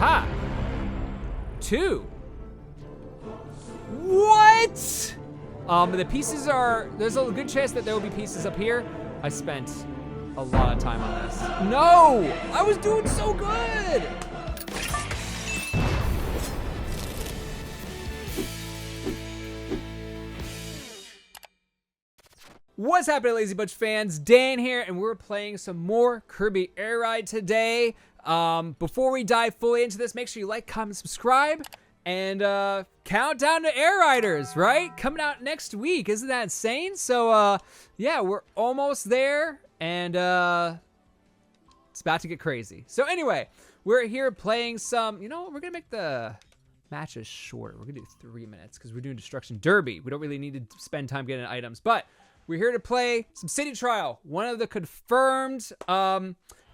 Aha! 2. What? The pieces are, there's a good chance that there will be pieces up here. I spent a lot of time on this. No! I was doing so good! What's happening, Lazy Butch fans? Dan here, and we're playing some more Kirby Air Ride today. Before we dive fully into this, make sure you like, comment, subscribe, and countdown to Air Riders, right? Coming out next week. Isn't that insane? So, yeah, we're almost there, and it's about to get crazy. So anyway, we're here playing some, you know what, we're gonna make the matches shorter. We're gonna do 3 minutes, because we're doing Destruction Derby. We don't really need to spend time getting items, but we're here to play some City Trial, one of the confirmed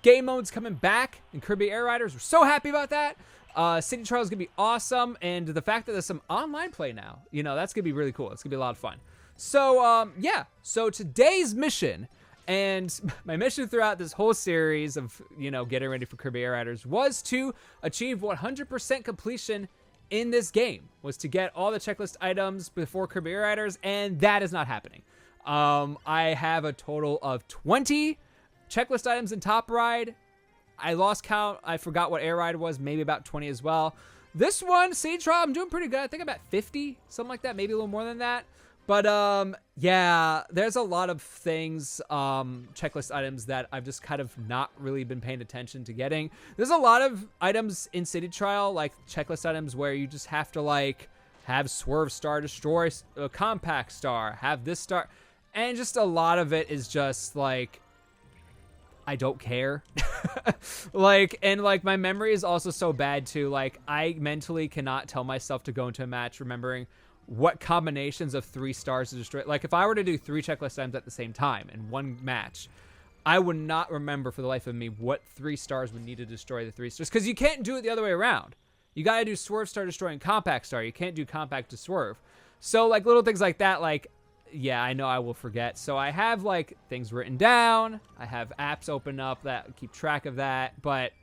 game modes coming back in Kirby Air Riders. We're so happy about that. City Trial is going to be awesome, and the fact that there's some online play now, you know, that's going to be really cool. It's going to be a lot of fun. So, yeah, so today's mission, and my mission throughout this whole series of, you know, getting ready for Kirby Air Riders was to achieve 100% completion in this game, was to get all the checklist items before Kirby Air Riders, and that is not happening. I have a total of 20 checklist items in Top Ride. I lost count. I forgot what Air Ride was. Maybe about 20 as well. This one, City Trial, I'm doing pretty good. I think about 50, something like that. Maybe a little more than that. But, yeah, there's a lot of things, checklist items that I've just kind of not really been paying attention to getting. There's a lot of items in City Trial, like checklist items where you just have to, like, have Swerve Star, destroy a Compact Star, have this star. And just a lot of it is just, like, I don't care. Like, and, like, my memory is also so bad, too. Like, I mentally cannot tell myself to go into a match remembering what combinations of 3 stars to destroy. Like, if I were to do 3 checklist items at the same time in one match, I would not remember for the life of me what 3 stars would need to destroy the 3 stars. Because you can't do it the other way around. You gotta do Swerve Star destroying Compact Star. You can't do Compact to Swerve. So, like, little things like that, like, yeah, I know I will forget. So I have, like, things written down. I have apps open up that keep track of that. But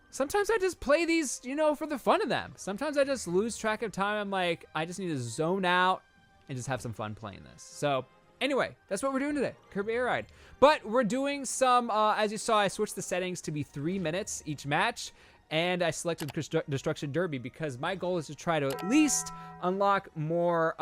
sometimes I just play these, you know, for the fun of them. Sometimes I just lose track of time. I'm like, I just need to zone out and just have some fun playing this. So anyway, that's what we're doing today, Kirby Air Ride. But we're doing some, as you saw, I switched the settings to be 3 minutes each match. And I selected Destruction Derby because my goal is to try to at least unlock more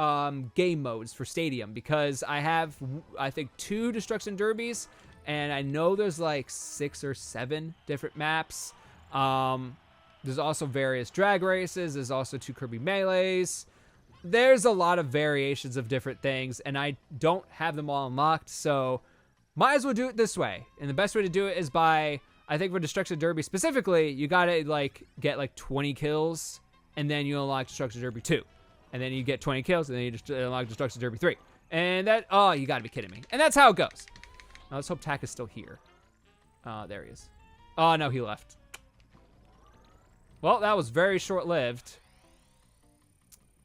game modes for Stadium, because I have, I think, 2 Destruction Derbies, and I know there's like 6 or 7 different maps. There's also various drag races. There's also 2 Kirby Melees. There's a lot of variations of different things, and I don't have them all unlocked, so might as well do it this way. And the best way to do it is by, I think for Destruction Derby specifically, you gotta, like, get, like, 20 kills, and then you unlock Destruction Derby 2. And then you get 20 kills, and then you just unlock Destruction Derby 3. And that, oh, you gotta be kidding me. And that's how it goes. Now, let's hope Tak is still here. There he is. Oh, no, he left. Well, that was very short-lived.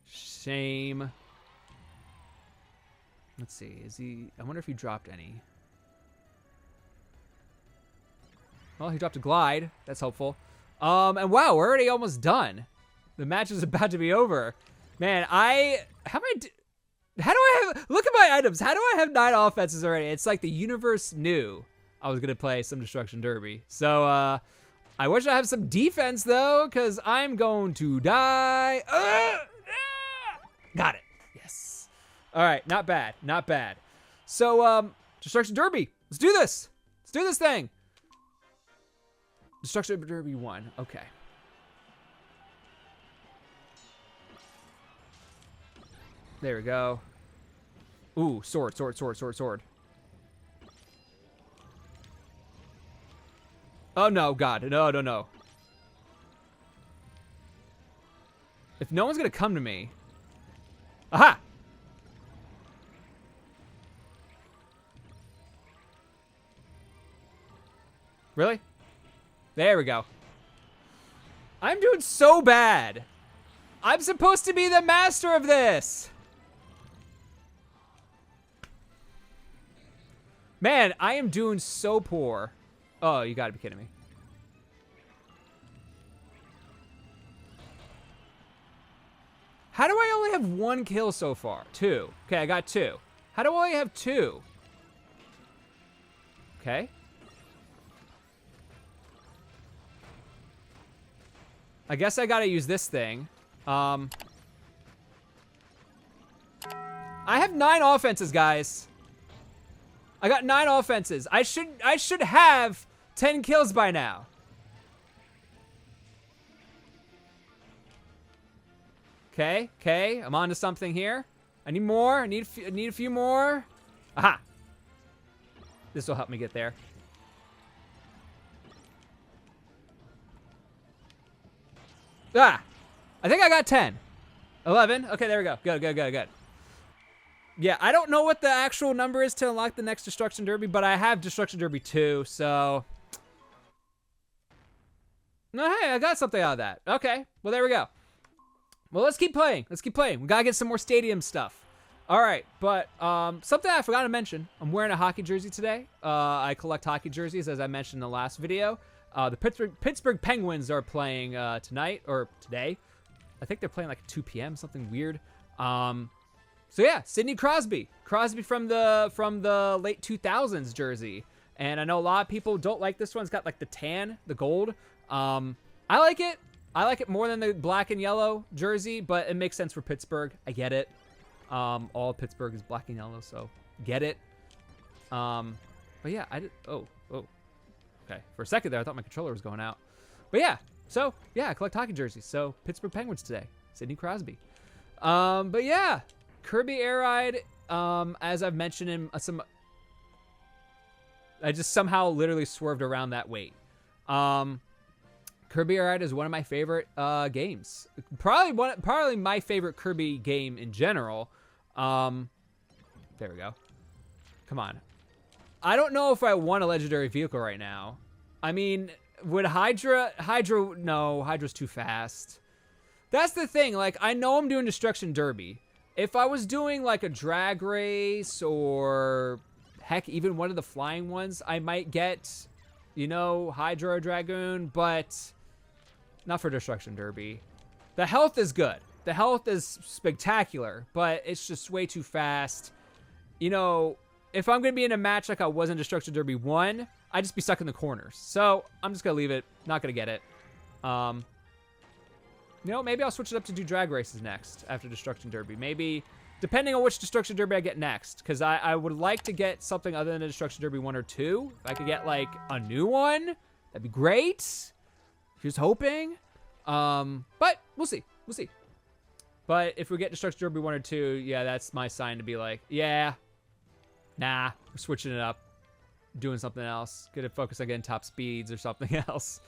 Shame. Let's see, is he, I wonder if he dropped any. Well, he dropped a glide. That's helpful. And wow, we're already almost done. The match is about to be over. Man, how do I have, look at my items. How do I have 9 offenses already? It's like the universe knew I was going to play some Destruction Derby. So, I wish I have some defense, though, because I'm going to die. Got it. Yes. All right, not bad. Not bad. So, Destruction Derby. Let's do this. Let's do this thing. Destruction Derby 1. Okay. There we go. Ooh, sword, sword, sword, sword, sword. Oh, no, God. No, no, no. If no one's going to come to me. Aha! Really? There we go. I'm doing so bad. I'm supposed to be the master of this. Man, I am doing so poor. Oh, you gotta be kidding me. How do I only have 1 kill so far? 2. Okay, I got 2. How do I only have 2? Okay. I guess I gotta use this thing. I have 9 offenses, guys. I got 9 offenses. I should have 10 kills by now. Okay, okay, I'm on to something here. I need more. I need a few more. Aha. This will help me get there. Ah, I think I got 10. 11. Okay, there we go. Good, good, good, good. Yeah, I don't know what the actual number is to unlock the next Destruction Derby, but I have Destruction Derby 2, so... No, hey, I got something out of that. Okay, well, there we go. Well, let's keep playing. Let's keep playing. We gotta get some more stadium stuff. All right, but something I forgot to mention. I'm wearing a hockey jersey today. I collect hockey jerseys, as I mentioned in the last video. The Pittsburgh Penguins are playing tonight, or today. I think they're playing like 2 p.m., something weird. So yeah, Sidney Crosby. Crosby from the late 2000s jersey. And I know a lot of people don't like this one. It's got like the tan, the gold. I like it. I like it more than the black and yellow jersey, but it makes sense for Pittsburgh. I get it. All Pittsburgh is black and yellow, so get it. But yeah, I did. Oh. Okay. For a second there, I thought my controller was going out. But yeah, so yeah, I collect hockey jerseys. So Pittsburgh Penguins today. Sidney Crosby. But yeah, Kirby Air Ride. As I've mentioned in some, I just somehow literally swerved around that weight. Kirby Air Ride is one of my favorite games. Probably my favorite Kirby game in general. There we go. Come on. I don't know if I want a legendary vehicle right now. I mean, would Hydra, no, Hydra's too fast. That's the thing, like, I know I'm doing Destruction Derby. If I was doing like a drag race or heck, even one of the flying ones, I might get, you know, Hydra or Dragoon, but not for Destruction Derby. The health is good. The health is spectacular, but it's just way too fast. You know, if I'm going to be in a match like I was in Destruction Derby 1, I'd just be stuck in the corners. So I'm just going to leave it. Not going to get it. You know, maybe I'll switch it up to do drag races next after Destruction Derby. Maybe, depending on which Destruction Derby I get next. Because I would like to get something other than a Destruction Derby 1 or 2. If I could get, like, a new one, that'd be great. Here's hoping. But we'll see. We'll see. But if we get Destruction Derby 1 or 2, yeah, that's my sign to be like, yeah, nah, we're switching it up. Doing something else. Gonna focus on getting top speeds or something else.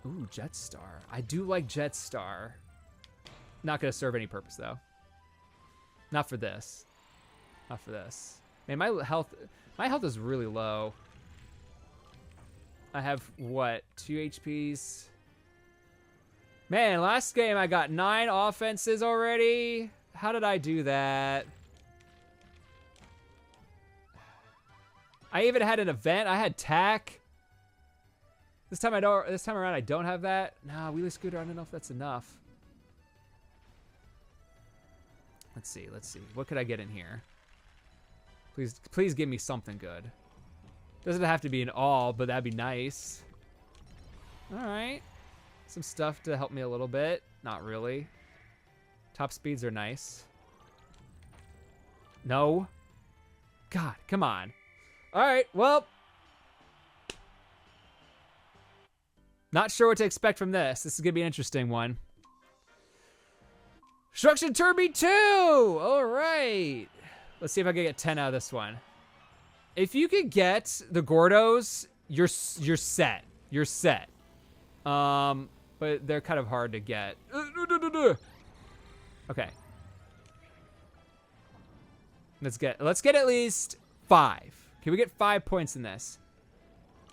Ooh, Jetstar. I do like Jetstar. Not gonna serve any purpose though. Not for this. Not for this. Man, my health is really low. I have what, 2 HPs? Man, last game I got 9 offenses already. How did I do that? I even had an event. I had tack. This time around I don't have that. Nah, wheelie scooter, I don't know if that's enough. Let's see. What could I get in here? Please give me something good. Doesn't have to be an all, but that'd be nice. All right. Some stuff to help me a little bit. Not really. Top speeds are nice. No. God, come on. All right, well. Not sure what to expect from this. This is going to be an interesting one. Destruction Derby 2! All right. Let's see if I can get 10 out of this one. If you could get the Gordos, you're set. You're set. But they're kind of hard to get. Okay. Let's get at least 5. Can we get 5 points in this?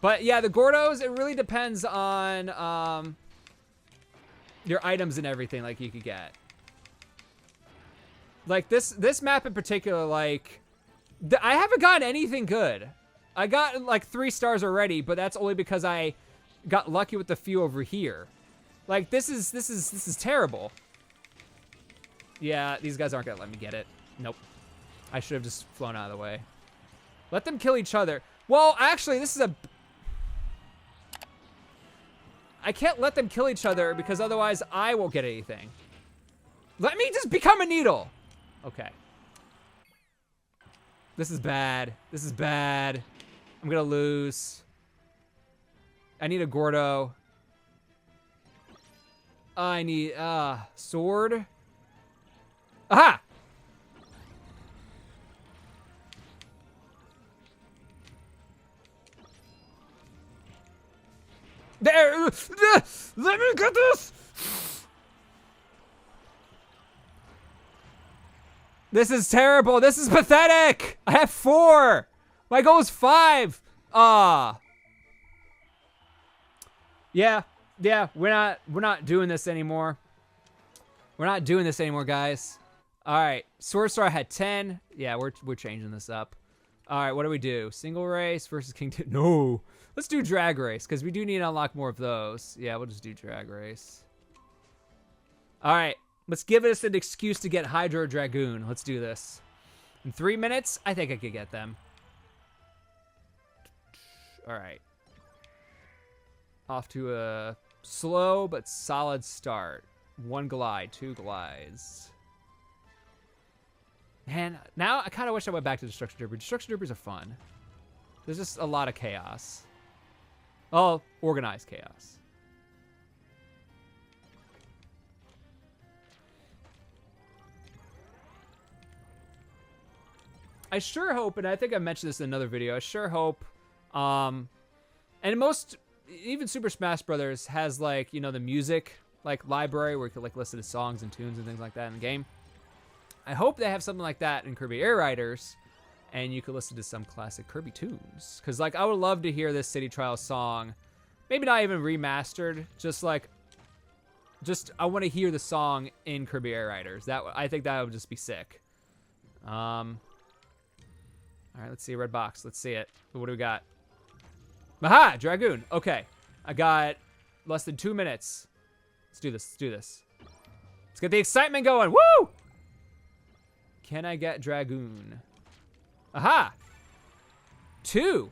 But yeah, the Gordos, it really depends on your items and everything like you could get. Like this map in particular, like I haven't gotten anything good. I got like 3 stars already, but that's only because I got lucky with the few over here. Like this is terrible. Yeah, these guys aren't gonna let me get it. Nope. I should have just flown out of the way. Let them kill each other. Well, actually, this is a... I can't let them kill each other because otherwise I won't get anything. Let me just become a needle. Okay. This is bad. This is bad. I'm gonna lose. I need a Gordo. I need sword. Aha! There! Let me get this! This is terrible. This is pathetic. I have 4. My goal is 5. Yeah, we're not doing this anymore. We're not doing this anymore, guys. All right, Sword Star had 10. Yeah, we're changing this up. All right, what do we do? Single race versus King 2. No, let's do drag race because we do need to unlock more of those. Yeah, we'll just do drag race. All right, let's give us an excuse to get Hydro Dragoon. Let's do this. In 3 minutes, I think I could get them. All right. Off to a slow but solid start. 1 glide, 2 glides. Man, now I kind of wish I went back to Destruction Derby. Destruction Derbies are fun. There's just a lot of chaos. Oh, organized chaos. I sure hope, and I think I mentioned this in another video, I sure hope, and most, even Super Smash Brothers has, like, you know, the music, like, library where you can, like, listen to songs and tunes and things like that in the game. I hope they have something like that in Kirby Air Riders, and you can listen to some classic Kirby tunes. Because, like, I would love to hear this City Trial song, maybe not even remastered, just, like, I want to hear the song in Kirby Air Riders. I think that would just be sick. All right, let's see a red box. Let's see it. What do we got? Aha! Dragoon. Okay. I got less than 2 minutes. Let's do this. Let's do this. Let's get the excitement going. Woo! Can I get Dragoon? Aha! 2.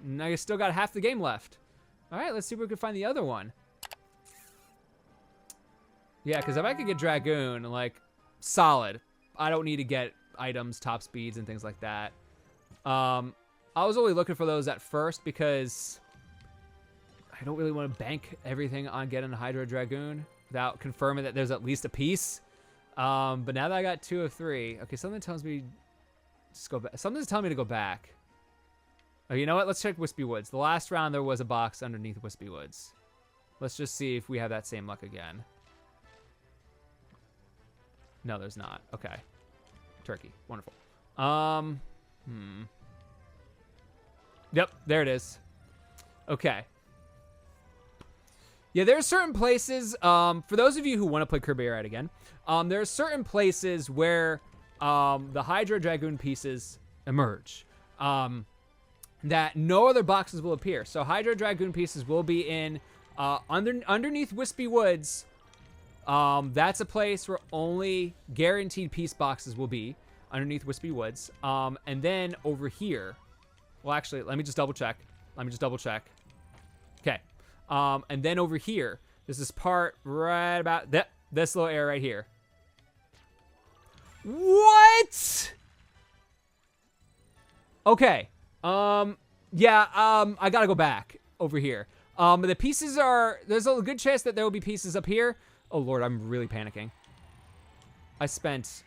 And I still got half the game left. All right, let's see if we can find the other one. Yeah, because if I could get Dragoon, like, solid. I don't need to get items, top speeds, and things like that. I was only looking for those at first because I don't really want to bank everything on getting a Hydro Dragoon without confirming that there's at least a piece. But now that I got 2 of 3, okay, something tells me just go back. Something's telling me to go back. Oh, you know what? Let's check Wispy Woods. The last round there was a box underneath Wispy Woods. Let's just see if we have that same luck again. No, there's not. Okay. Turkey. Wonderful. Yep, there it is. Okay. Yeah, there are certain places, for those of you who want to play Kirby Air Ride again, there are certain places where the Hydro Dragoon pieces emerge that no other boxes will appear. So Hydro Dragoon pieces will be in underneath Wispy Woods. That's a place where only guaranteed piece boxes will be underneath Wispy Woods. And then over here, well, actually, let me just double check. Okay. And then over here, there's this part right about this little area right here. What? Okay. Yeah, I gotta go back over here. The pieces there's a good chance that there will be pieces up here. Oh, Lord, I'm really panicking. I spent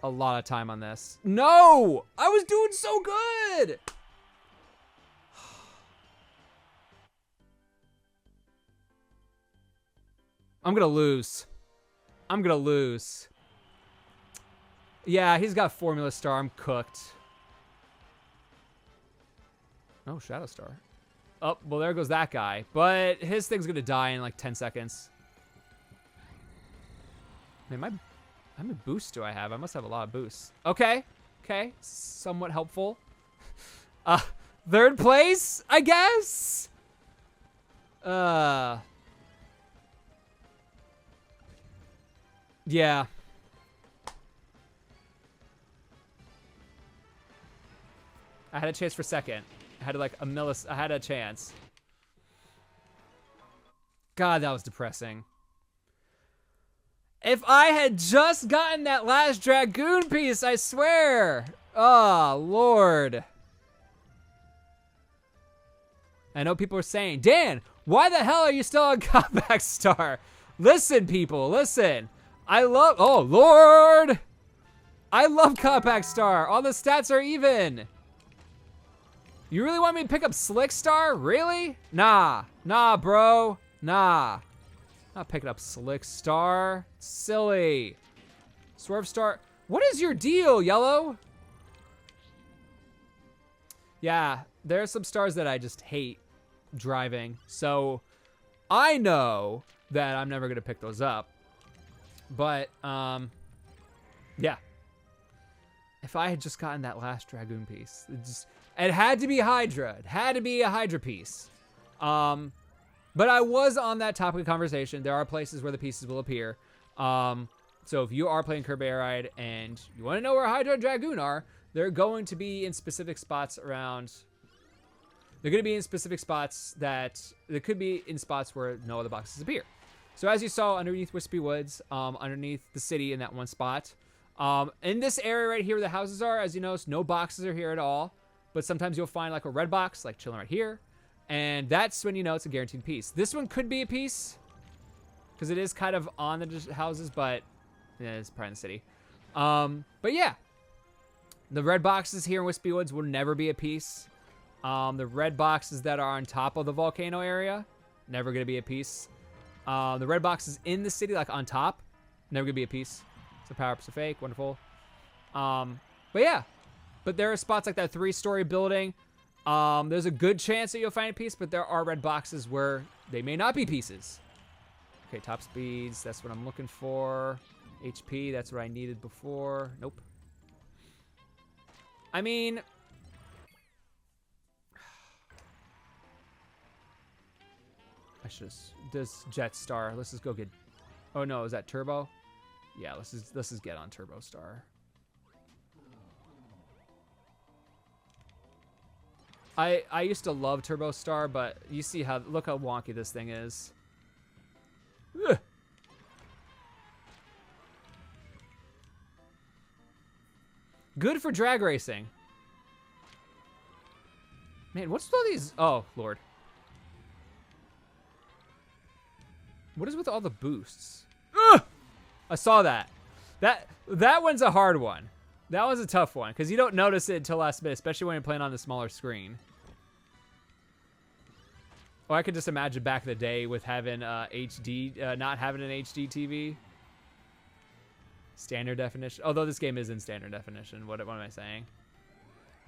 a lot of time on this. No! I was doing so good! I'm gonna lose. Yeah, he's got Formula Star. I'm cooked. Oh, Shadow Star. Oh, well, there goes that guy. But his thing's gonna die in like 10 seconds. Man, how many boosts do I have? I must have a lot of boosts. Okay. Okay. Somewhat helpful. Third place, I guess? Yeah. I had a chance for second. I had like I had a chance. God, that was depressing. If I had just gotten that last Dragoon piece, I swear. Oh, Lord. I know people are saying, Dan, why the hell are you still on Compact Star? Listen, people, listen. Oh, Lord. I love Compact Star. All the stats are even. You really want me to pick up Slick Star? Really? Nah, bro. Nah. Not picking up Slick Star. Silly. Swerve Star. What is your deal, Yellow? Yeah, there are some stars that I just hate driving. So I know that I'm never going to pick those up. But, yeah. If I had just gotten that last Dragoon piece, it had to be Hydra. It had to be a Hydra piece. But I was on that topic of conversation. There are places where the pieces will appear. So if you are playing Kirby Air Ride and you want to know where Hydra and Dragoon are, they're going to be in specific spots around. They're going to be in specific spots that they could be in spots where no other boxes appear. So as you saw underneath Wispy Woods, underneath the city in that one spot, in this area right here where the houses are, as you notice, no boxes are here at all. But sometimes you'll find like a red box, like chilling right here. And that's when you know it's a guaranteed piece. This one could be a piece because it is kind of on the houses, but yeah, it's probably in the city. But yeah, the red boxes here in Wispy Woods will never be a piece. The red boxes that are on top of the volcano area, never going to be a piece. The red boxes in the city, like on top, never going to be a piece. So power-ups are fake, wonderful. But yeah, but there are spots like that 3-story building. There's a good chance that you'll find a piece, but there are red boxes where they may not be pieces. Okay, top speeds, that's what I'm looking for. HP, that's what I needed before. Nope. I mean, I should this Jet Star. Let's just go get. Oh no, is that Turbo? Yeah, let's just get on Turbo Star. I used to love Turbo Star, but you see look how wonky this thing is. Ugh. Good for drag racing. Man, what's with all these? Oh, Lord. What is with all the boosts? Ugh! I saw that. That one's a hard one. That was a tough one, because you don't notice it until last minute, especially when you're playing on the smaller screen. Or I could just imagine back in the day with having HD, not having an HD TV. Standard definition. Although this game is in standard definition. What am I saying?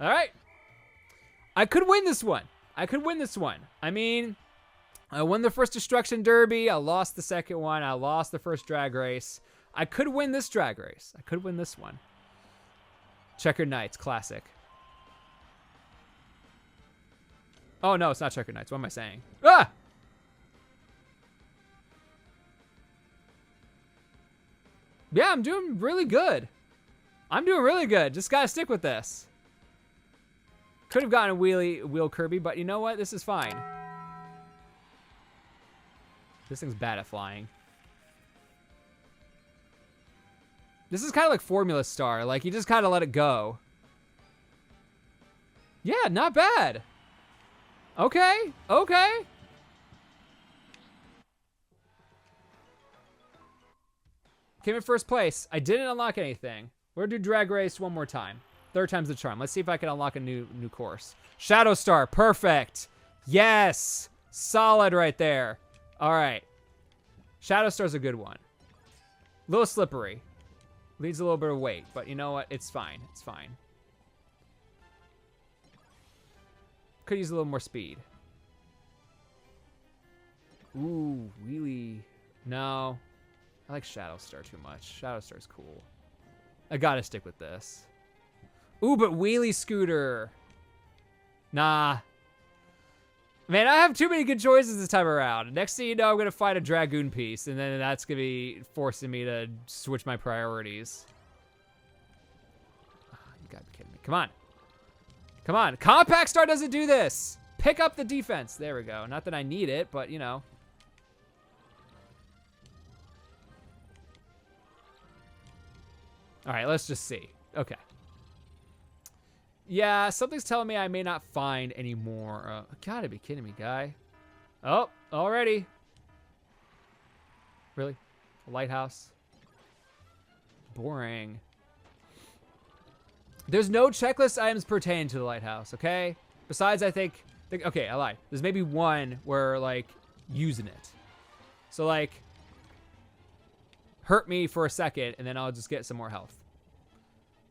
All right. I could win this one. I mean, I won the first Destruction Derby. I lost the second one. I lost the first drag race. I could win this drag race. I could win this one. Checkered Knights, classic. Oh, no, it's not Checkered Knights. What am I saying? Ah! Yeah, I'm doing really good. Just gotta stick with this. Could have gotten a wheel Kirby, but you know what? This is fine. This thing's bad at flying. This is kind of like Formula Star. Like, you just kind of let it go. Yeah, not bad. Okay. Came in first place. I didn't unlock anything. We're gonna do Drag Race one more time. Third time's the charm. Let's see if I can unlock a new course. Shadow Star, perfect. Yes, solid right there. All right. Shadow Star's a good one. A little slippery. Leads a little bit of weight, but you know what? It's fine. It's fine. Could use a little more speed. Ooh, wheelie. No. I like Shadow Star too much. Shadow Star's cool. I gotta stick with this. Ooh, but wheelie scooter. Nah. Man, I have too many good choices this time around. Next thing you know, I'm gonna find a Dragoon piece, and then that's gonna be forcing me to switch my priorities. Oh, you gotta be kidding me. Come on. Come on. Compact Star doesn't do this. Pick up the defense. There we go. Not that I need it, but, you know. All right, let's just see. Okay. Yeah, something's telling me I may not find any more. Gotta be kidding me, guy. Oh, already. Really? A lighthouse? Boring. There's no checklist items pertaining to the lighthouse, okay? Besides, I think okay, I lied. There's maybe one where, like, using it. So, like, hurt me for a second, and then I'll just get some more health.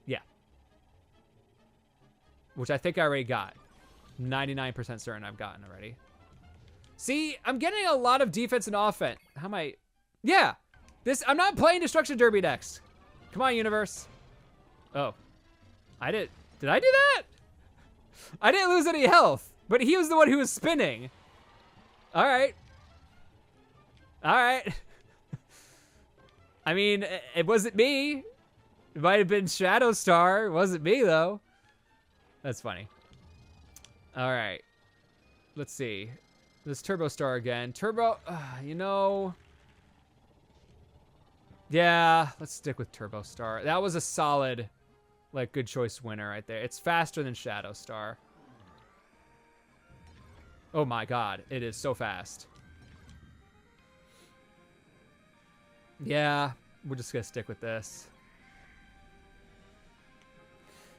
Yeah. Which I think I already got. 99% certain I've gotten already. See, I'm getting a lot of defense and offense. How am I? Yeah. I'm not playing Destruction Derby next. Come on, universe. Oh. Did I do that? I didn't lose any health, but he was the one who was spinning. All right. All right. I mean, it wasn't me. It might have been Shadow Star. It wasn't me, though. That's funny. All right. Let's see. This Turbo Star again. Turbo, you know. Yeah, let's stick with Turbo Star. That was a solid, like, good choice winner right there. It's faster than Shadow Star. Oh my god, it is so fast. Yeah, we're just gonna stick with this.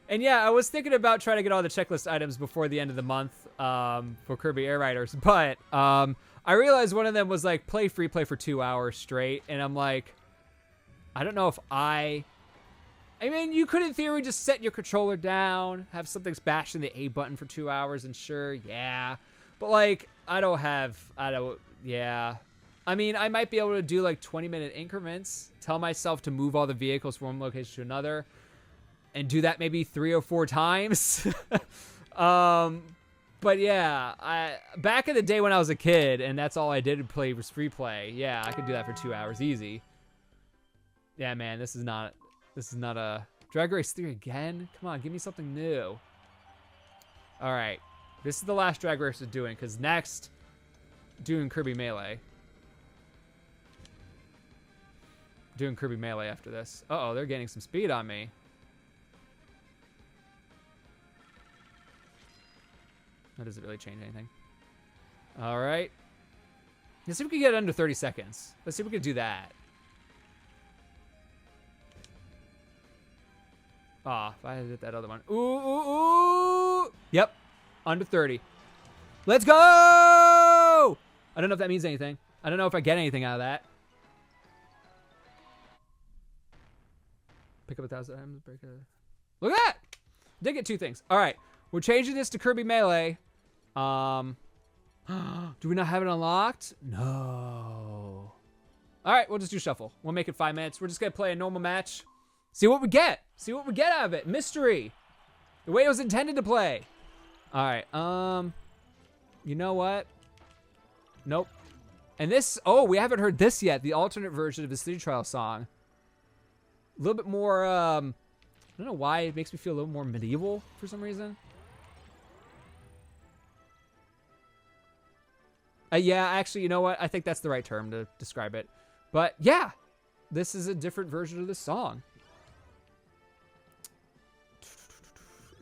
And yeah, I was thinking about trying to get all the checklist items before the end of the month for Kirby Air Riders, but I realized one of them was like play free play for 2 hours straight, and I'm like, I don't know if I mean, you could in theory just set your controller down, have something bashing the A button for 2 hours, and sure, yeah. But like, yeah. I mean, I might be able to do like 20-minute increments, tell myself to move all the vehicles from one location to another, and do that maybe 3 or 4 times. But yeah, back in the day when I was a kid, and that's all I did play was free play. Yeah, I could do that for 2 hours easy. Yeah, man, this is not a Drag Race 3 again. Come on, give me something new. All right, this is the last Drag Race we're doing, because next, doing Kirby Melee. Doing Kirby Melee after this. Uh-oh, they're gaining some speed on me. That doesn't really change anything. All right. Let's see if we can get under 30 seconds. Let's see if we can do that. Ah, if I had hit that other one. Ooh, ooh, ooh. Yep, under 30. Let's go! I don't know if that means anything. I don't know if I get anything out of that. Pick up 1,000 items, break a... Look at that! Did get 2 things. All right, we're changing this to Kirby Melee. Do we not have it unlocked? No. All right, we'll just do shuffle. We'll make it 5 minutes. We're just gonna play a normal match. See what we get. See what we get out of it. Mystery. The way it was intended to play. All right. You know what? Nope. And this, oh, we haven't heard this yet. The alternate version of the City Trial song. A little bit more, I don't know why it makes me feel a little more medieval for some reason. Yeah, actually, you know what? I think that's the right term to describe it. But yeah, this is a different version of the song.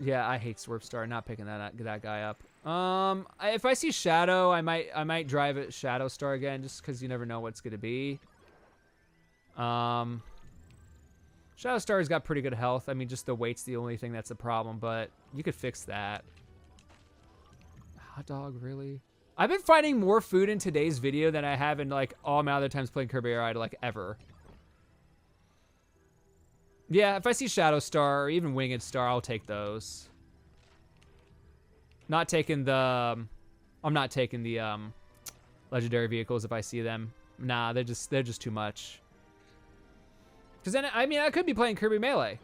Yeah, I hate Swerve Star. Not picking that guy up. If I see Shadow, I might drive it Shadow Star again, just because you never know what's gonna be. Shadow Star's got pretty good health. I mean, just the weight's the only thing that's a problem, but you could fix that. Hot dog, really? I've been finding more food in today's video than I have in like all my other times playing Kirby Air Ride, like ever. Yeah, if I see Shadow Star or even Winged Star, I'll take those. Not taking the, I'm not taking the legendary vehicles if I see them. Nah, they're just too much. Because then, I mean, I could be playing Kirby Melee.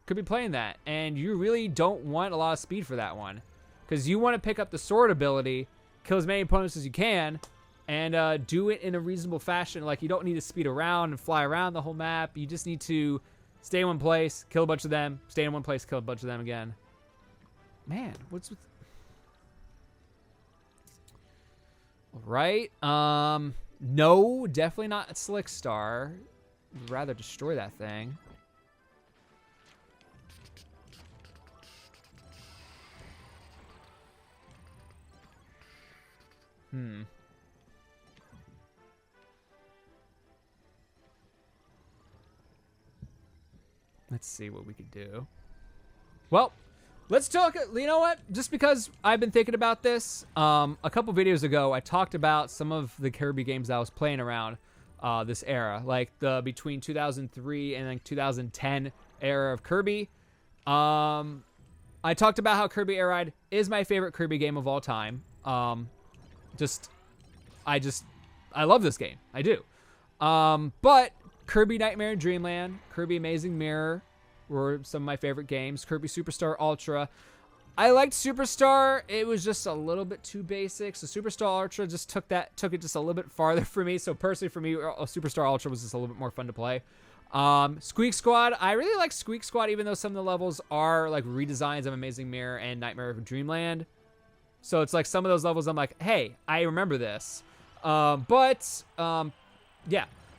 Could be playing that. And you really don't want a lot of speed for that one. Because you want to pick up the sword ability, kill as many opponents as you can, and do it in a reasonable fashion. Like, you don't need to speed around and fly around the whole map. You just need to stay in one place, kill a bunch of them, stay in one place, kill a bunch of them again. Man, what's with... Right. No, definitely not Slick Star. Would rather destroy that thing. Let's see what we could do. Well, let's talk. You know what? Just because I've been thinking about this, a couple videos ago, I talked about some of the Kirby games I was playing around this era, like the between 2003 and like 2010 era of Kirby. I talked about how Kirby Air Ride is my favorite Kirby game of all time. I love this game. I do. But Kirby Nightmare Dreamland, Kirby Amazing Mirror were some of my favorite games. Kirby Superstar Ultra. I liked Superstar. It was just a little bit too basic. So Superstar Ultra just took it just a little bit farther for me. So personally for me, Superstar Ultra was just a little bit more fun to play. Squeak Squad. I really like Squeak Squad, even though some of the levels are like redesigns of Amazing Mirror and Nightmare of Dreamland. So it's like some of those levels I'm like, hey, I remember this. Yeah.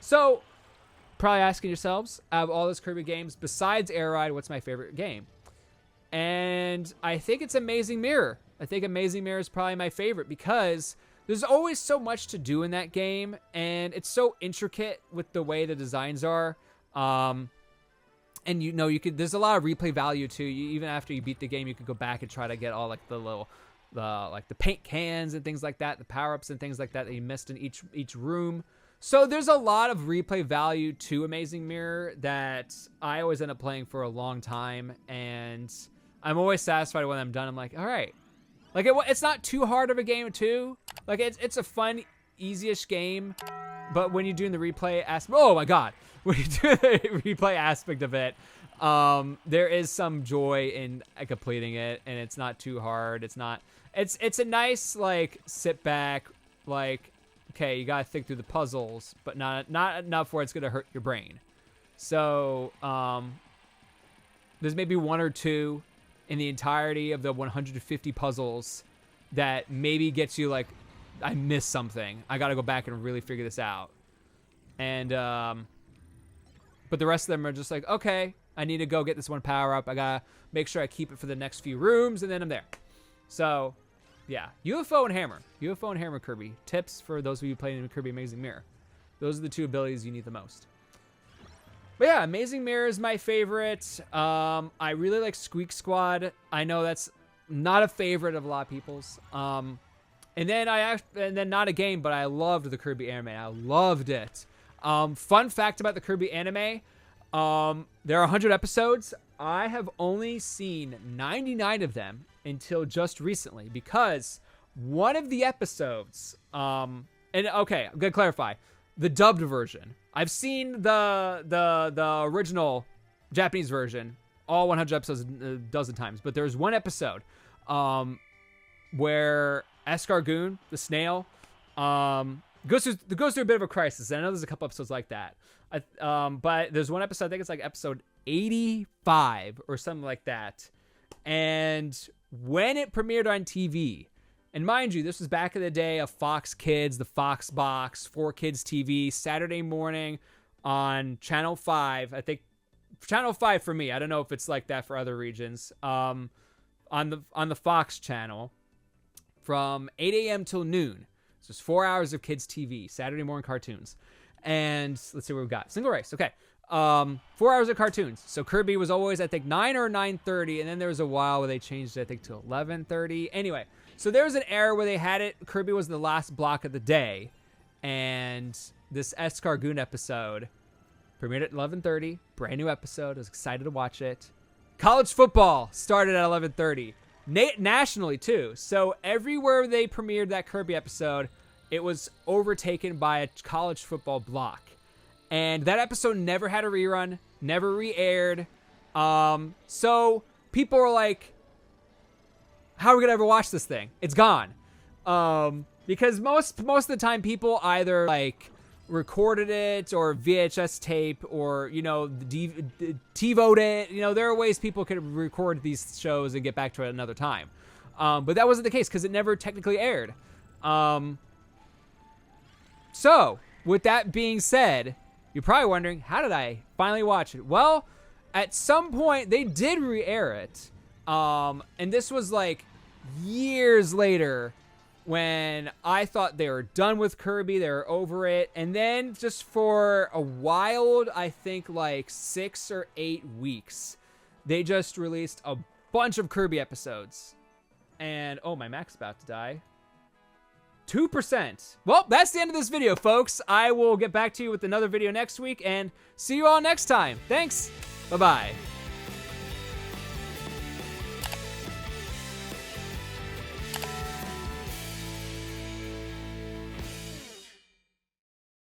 So probably asking yourselves, out of all those Kirby games, besides Air Ride, what's my favorite game? And I think it's Amazing Mirror. I think Amazing Mirror is probably my favorite because there's always so much to do in that game, and it's so intricate with the way the designs are. And there's a lot of replay value too. Even after you beat the game, you could go back and try to get all like the paint cans and things like that, the power-ups and things like that you missed in each room. So there's a lot of replay value to Amazing Mirror that I always end up playing for a long time, and I'm always satisfied when I'm done. I'm like, all right, like it's not too hard of a game too. Like it's a fun, easy-ish game, but when you're doing the replay aspect, oh my god, when you do the replay aspect of it, there is some joy in completing it, and it's not too hard. It's a nice like sit back like. Okay, you gotta think through the puzzles, but not enough where it's gonna hurt your brain. So there's maybe one or two in the entirety of the 150 puzzles that maybe gets you like, I missed something. I gotta go back and really figure this out. And but the rest of them are just like, okay, I need to go get this one power up. I gotta make sure I keep it for the next few rooms, and then I'm there. So. Yeah, UFO and Hammer Kirby. Tips for those of you playing in Kirby Amazing Mirror. Those are the two abilities you need the most. But yeah, Amazing Mirror is my favorite. I really like Squeak Squad. I know that's not a favorite of a lot of people's. And then not a game, but I loved the Kirby anime. I loved it. Fun fact about the Kirby anime. There are 100 episodes. I have only seen 99 of them until just recently, because one of the episodes, and okay, I'm gonna clarify, the dubbed version. I've seen the original Japanese version, all 100 episodes a dozen times, but there's one episode where Escargoon, the snail, goes through a bit of a crisis. I know there's a couple episodes like that. But there's one episode, I think it's like episode 85 or something like that. And when it premiered on TV, and mind you, this was back in the day of Fox Kids, the Fox Box, 4Kids TV, Saturday morning on Channel 5. I think Channel 5 for me. I don't know if it's like that for other regions. On the Fox channel from 8 a.m. till noon. So it's 4 hours of kids TV, Saturday morning cartoons. And let's see what we've got. Single race. Okay. 4 hours of cartoons. So Kirby was always, I think, 9 or 9:30, and then there was a while where they changed it, I think, to 11:30. Anyway, so there was an era where they had it. Kirby was the last block of the day, and this Escargoon episode premiered at 11:30. Brand new episode. I was excited to watch it. College football started at 11:30. Nationally, too. So everywhere they premiered that Kirby episode, it was overtaken by a college football block. And that episode never had a rerun, never re-aired. So people were like, how are we going to ever watch this thing? It's gone. Because most of the time people either like recorded it or VHS tape or, you know, TiVoed it. You know, there are ways people could record these shows and get back to it another time. But that wasn't the case because it never technically aired. So, with that being said, you're probably wondering, how did I finally watch it? Well, at some point, they did re-air it. And this was like years later when I thought they were done with Kirby, they were over it. And then just for a wild, I think like 6 or 8 weeks, they just released a bunch of Kirby episodes. And, oh, my Mac's about to die. 2%. Well, that's the end of this video, folks. I will get back to you with another video next week, and see you all next time. Thanks. Bye-bye.